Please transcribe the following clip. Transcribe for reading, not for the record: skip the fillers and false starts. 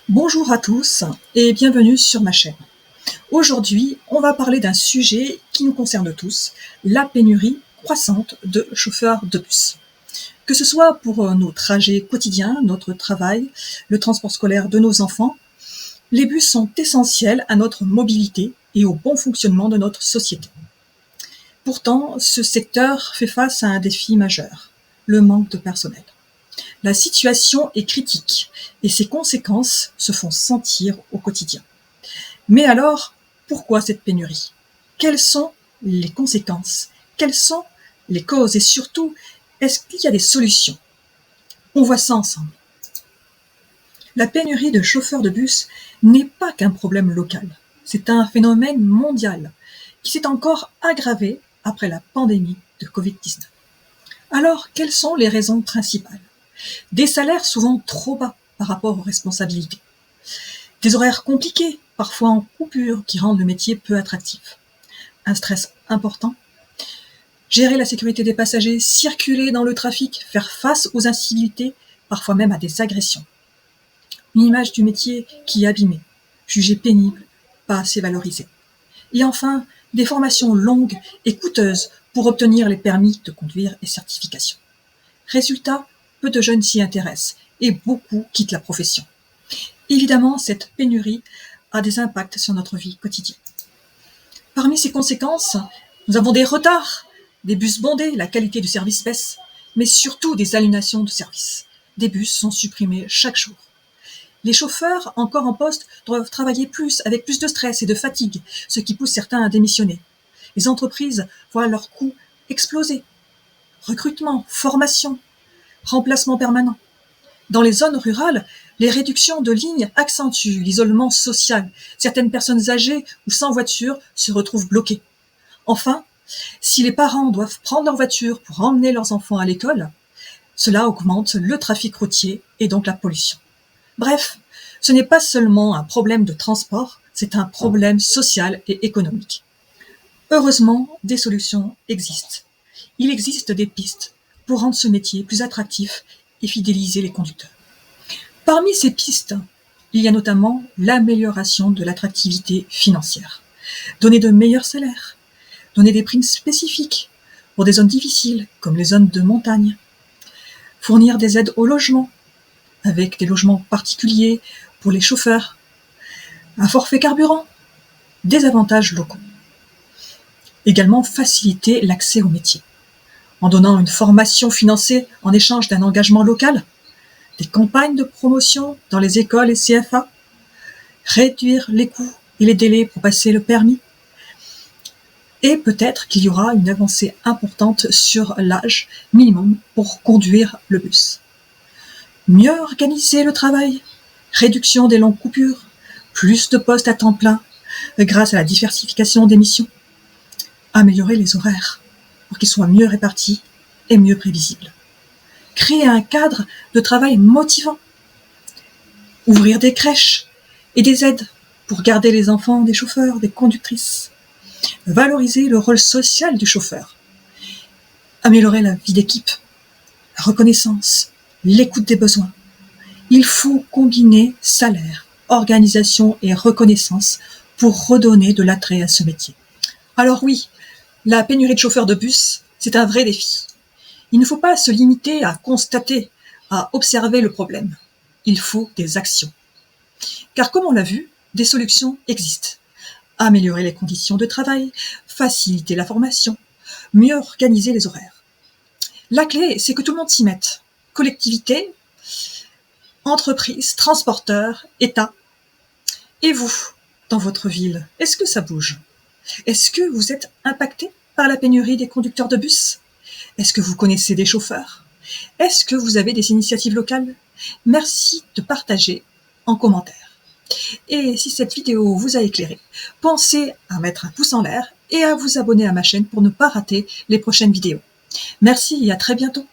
Bonjour à tous et bienvenue sur ma chaîne. Aujourd'hui, on va parler d'un sujet qui nous concerne tous, la pénurie croissante de chauffeurs de bus. Que ce soit pour nos trajets quotidiens, notre travail, le transport scolaire de nos enfants, les bus sont essentiels à notre mobilité et au bon fonctionnement de notre société. Pourtant, ce secteur fait face à un défi majeur, le manque de personnel. La situation est critique et ses conséquences se font sentir au quotidien. Mais alors, pourquoi cette pénurie? Quelles sont les conséquences? Quelles sont les causes? Et surtout, est-ce qu'il y a des solutions? On voit ça ensemble. La pénurie de chauffeurs de bus n'est pas qu'un problème local. C'est un phénomène mondial qui s'est encore aggravé après la pandémie de Covid-19. Alors, quelles sont les raisons principales? Des salaires souvent trop bas par rapport aux responsabilités. Des horaires compliqués, parfois en coupure, qui rendent le métier peu attractif. Un stress important. Gérer la sécurité des passagers, circuler dans le trafic, faire face aux incivilités, parfois même à des agressions. Une image du métier qui est abîmée, jugée pénible, pas assez valorisée. Et enfin, des formations longues et coûteuses pour obtenir les permis de conduire et certifications. Résultat, peu de jeunes s'y intéressent et beaucoup quittent la profession. Évidemment, cette pénurie a des impacts sur notre vie quotidienne. Parmi ces conséquences, nous avons des retards, des bus bondés, la qualité du service baisse, mais surtout des annulations de service. Des bus sont supprimés chaque jour. Les chauffeurs, encore en poste, doivent travailler plus, avec plus de stress et de fatigue, ce qui pousse certains à démissionner. Les entreprises voient leurs coûts exploser. Recrutement, formation, remplacement permanent. Dans les zones rurales, les réductions de lignes accentuent l'isolement social. Certaines personnes âgées ou sans voiture se retrouvent bloquées. Enfin, si les parents doivent prendre leur voiture pour emmener leurs enfants à l'école, cela augmente le trafic routier et donc la pollution. Bref, ce n'est pas seulement un problème de transport, c'est un problème social et économique. Heureusement, des solutions existent. Il existe des pistes pour rendre ce métier plus attractif et fidéliser les conducteurs. Parmi ces pistes, il y a notamment l'amélioration de l'attractivité financière. Donner de meilleurs salaires, donner des primes spécifiques pour des zones difficiles comme les zones de montagne, fournir des aides au logement avec des logements particuliers pour les chauffeurs, un forfait carburant, des avantages locaux. Également faciliter l'accès au métier en donnant une formation financée en échange d'un engagement local, des campagnes de promotion dans les écoles et CFA, réduire les coûts et les délais pour passer le permis, et peut-être qu'il y aura une avancée importante sur l'âge minimum pour conduire le bus. Mieux organiser le travail, réduction des longues coupures, plus de postes à temps plein grâce à la diversification des missions, améliorer les horaires pour qu'ils soient mieux répartis et mieux prévisibles. Créer un cadre de travail motivant. Ouvrir des crèches et des aides pour garder les enfants des chauffeurs, des conductrices. Valoriser le rôle social du chauffeur. Améliorer la vie d'équipe, la reconnaissance, l'écoute des besoins. Il faut combiner salaire, organisation et reconnaissance pour redonner de l'attrait à ce métier. Alors oui, la pénurie de chauffeurs de bus, c'est un vrai défi. Il ne faut pas se limiter à constater, à observer le problème. Il faut des actions. Car comme on l'a vu, des solutions existent. Améliorer les conditions de travail, faciliter la formation, mieux organiser les horaires. La clé, c'est que tout le monde s'y mette. Collectivité, entreprises, transporteurs, État. Et vous, dans votre ville, est-ce que ça bouge? Est-ce que vous êtes impacté par la pénurie des conducteurs de bus? Est-ce que vous connaissez des chauffeurs? Est-ce que vous avez des initiatives locales? Merci de partager en commentaire. Et si cette vidéo vous a éclairé, pensez à mettre un pouce en l'air et à vous abonner à ma chaîne pour ne pas rater les prochaines vidéos. Merci et à très bientôt.